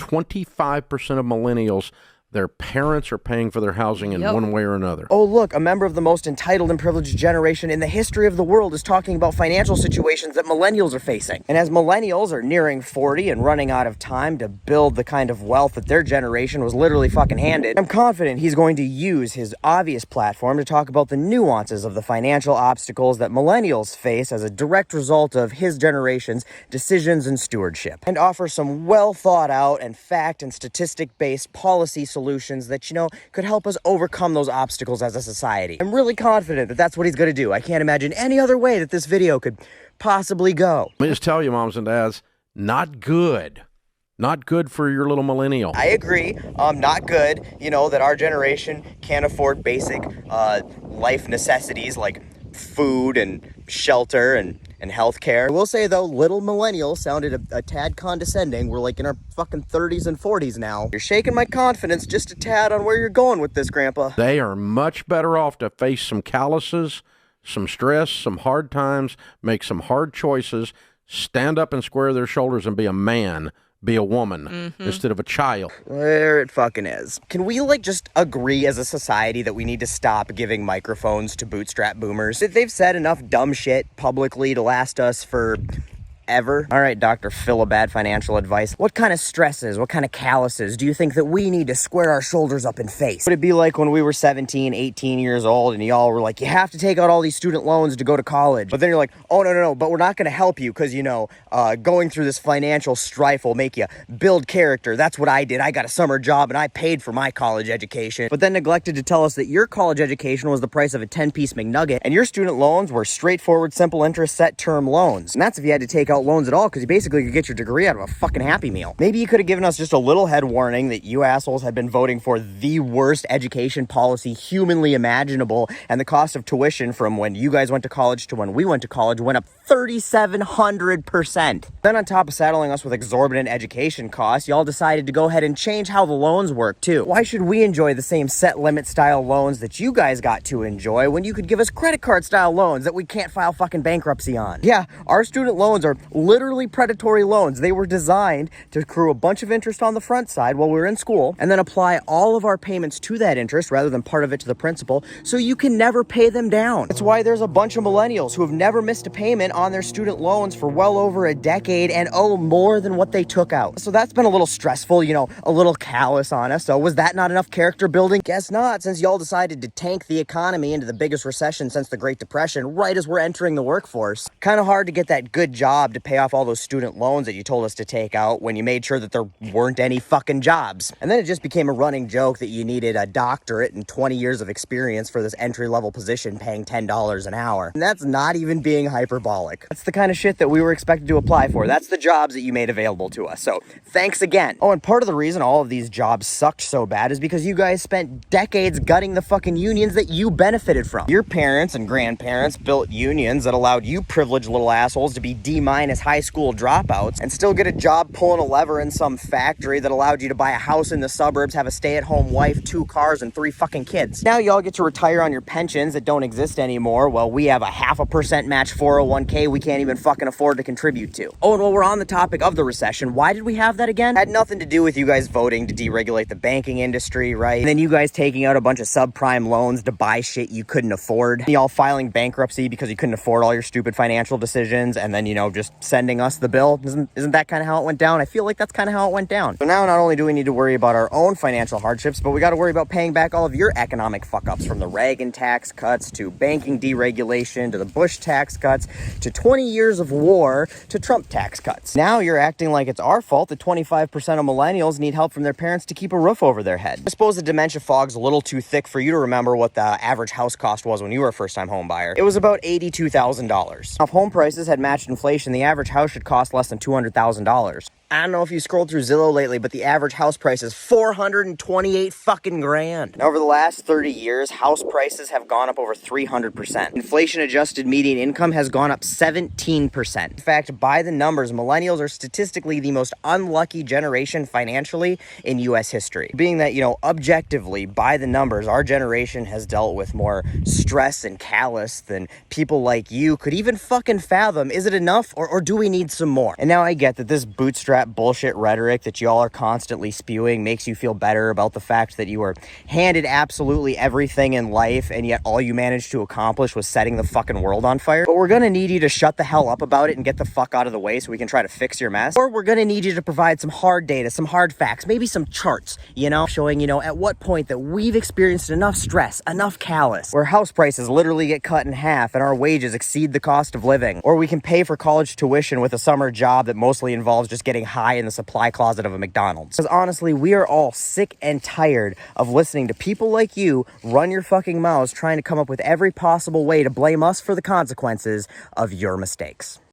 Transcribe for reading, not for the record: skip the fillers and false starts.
25% of millennials, their parents are paying for their housing in one way or another. Oh, look, a member of the most entitled and privileged generation in the history of the world is talking about financial situations that millennials are facing. And as millennials are nearing 40 and running out of time to build the kind of wealth that their generation was literally fucking handed, I'm confident he's going to use his obvious platform to talk about the nuances of the financial obstacles that millennials face as a direct result of his generation's decisions and stewardship, and offer some well thought out and fact and statistic-based policy solutions that, could help us overcome those obstacles as a society. I'm really confident that that's what he's going to do. I can't imagine any other way that this video could possibly go. Let me just tell you, moms and dads, not good. Not good for your little millennial. I agree. Not good, that our generation can't afford basic life necessities like food and shelter and healthcare. I will say, though, little millennial sounded a tad condescending. We're like in our fucking 30s and 40s now. You're shaking my confidence just a tad on where you're going with this, Grandpa. They are much better off to face some calluses, some stress, some hard times, make some hard choices, stand up and square their shoulders and be a man, be a woman, instead of a child. There it fucking is. Can we, just agree as a society that we need to stop giving microphones to Bootstrap boomers? They've said enough dumb shit publicly to last us for ever. All right, Dr. Philibad financial advice. What kind of stresses, what kind of calluses do you think that we need to square our shoulders up and face? Would it be like when we were 17, 18 years old and y'all were like, you have to take out all these student loans to go to college. But then you're like, oh, no, but we're not going to help you because, going through this financial strife will make you build character. That's what I did. I got a summer job and I paid for my college education. But then neglected to tell us that your college education was the price of a 10-piece McNugget and your student loans were straightforward, simple interest, set term loans. And that's if you had to take out loans at all, because you basically could get your degree out of a fucking Happy Meal. Maybe you could have given us just a little head warning that you assholes had been voting for the worst education policy humanly imaginable, and the cost of tuition from when you guys went to college to when we went to college went up 3,700%. Then on top of saddling us with exorbitant education costs, y'all decided to go ahead and change how the loans work too. Why should we enjoy the same set limit style loans that you guys got to enjoy when you could give us credit card style loans that we can't file fucking bankruptcy on? Yeah, our student loans are literally predatory loans. They were designed to accrue a bunch of interest on the front side while we were in school and then apply all of our payments to that interest rather than part of it to the principal, so you can never pay them down. That's why there's a bunch of millennials who have never missed a payment on their student loans for well over a decade and owe more than what they took out. So that's been a little stressful, a little callous on us. So was that not enough character building? Guess not, since y'all decided to tank the economy into the biggest recession since the Great Depression right as we're entering the workforce. Kind of hard to get that good job to pay off all those student loans that you told us to take out when you made sure that there weren't any fucking jobs. And then it just became a running joke that you needed a doctorate and 20 years of experience for this entry-level position paying $10 an hour. And that's not even being hyperbolic. That's the kind of shit that we were expected to apply for. That's the jobs that you made available to us. So thanks again. Oh, and part of the reason all of these jobs sucked so bad is because you guys spent decades gutting the fucking unions that you benefited from. Your parents and grandparents built unions that allowed you privileged little assholes to be D-minus high school dropouts and still get a job pulling a lever in some factory that allowed you to buy a house in the suburbs, have a stay-at-home wife, 2 cars, and 3 fucking kids. Now y'all get to retire on your pensions that don't exist anymore, while we have a 0.5% match 401k we can't even fucking afford to contribute to. Oh, and while we're on the topic of the recession, why did we have that again? Had nothing to do with you guys voting to deregulate the banking industry, right? And then you guys taking out a bunch of subprime loans to buy shit you couldn't afford. Y'all filing bankruptcy because you couldn't afford all your stupid financial decisions, and then, just sending us the bill. Isn't that kind of how it went down? I feel like that's kind of how it went down. So now not only do we need to worry about our own financial hardships, but we got to worry about paying back all of your economic fuck-ups, from the Reagan tax cuts to banking deregulation to the Bush tax cuts to 20 years of war to Trump tax cuts. Now you're acting like it's our fault that 25% of millennials need help from their parents to keep a roof over their head. I suppose the dementia fog's a little too thick for you to remember what the average house cost was when you were a first-time home buyer. It was about $82,000. If home prices had matched inflation, the average house should cost less than $200,000. I don't know if you scrolled through Zillow lately, but the average house price is $428 fucking grand. Now, over the last 30 years, house prices have gone up over 300%. Inflation-adjusted median income has gone up 17%. In fact, by the numbers, millennials are statistically the most unlucky generation financially in U.S. history. Being that, objectively, by the numbers, our generation has dealt with more stress and callous than people like you could even fucking fathom. Is it enough, or do we need some more? And now I get that this Bootstrap bootstrap bullshit rhetoric that y'all are constantly spewing makes you feel better about the fact that you were handed absolutely everything in life and yet all you managed to accomplish was setting the fucking world on fire. But we're gonna need you to shut the hell up about it and get the fuck out of the way so we can try to fix your mess. Or we're gonna need you to provide some hard data, some hard facts, maybe some charts, showing, at what point that we've experienced enough stress, enough callous, where house prices literally get cut in half and our wages exceed the cost of living. Or we can pay for college tuition with a summer job that mostly involves just getting high in the supply closet of a McDonald's. Because honestly, we are all sick and tired of listening to people like you run your fucking mouths trying to come up with every possible way to blame us for the consequences of your mistakes.